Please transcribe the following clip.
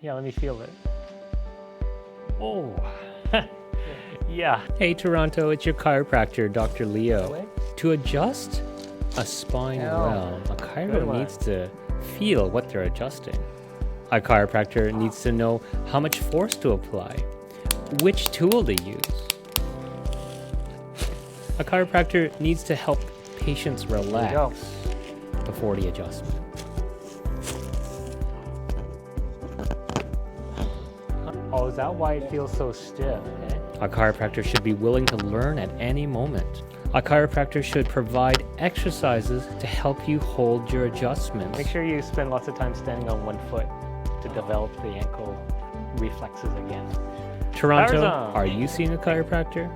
Yeah, let me feel it. Oh, yeah. Hey Toronto, it's your chiropractor, Dr. Leo. Way? To adjust a spine Ow. well, a Good chiro one. needs to feel what they're adjusting. A chiropractor needs to know how much force to apply, which tool to use. A chiropractor needs to help patients There you go. relax before the adjustment. Oh, is that why it feels so stiff? Eh? A chiropractor should be willing to learn at any moment. A chiropractor should provide exercises to help you hold your adjustments. Make sure you spend lots of time standing on one foot to develop the ankle reflexes again. Toronto, Tarzan. are you seeing a chiropractor?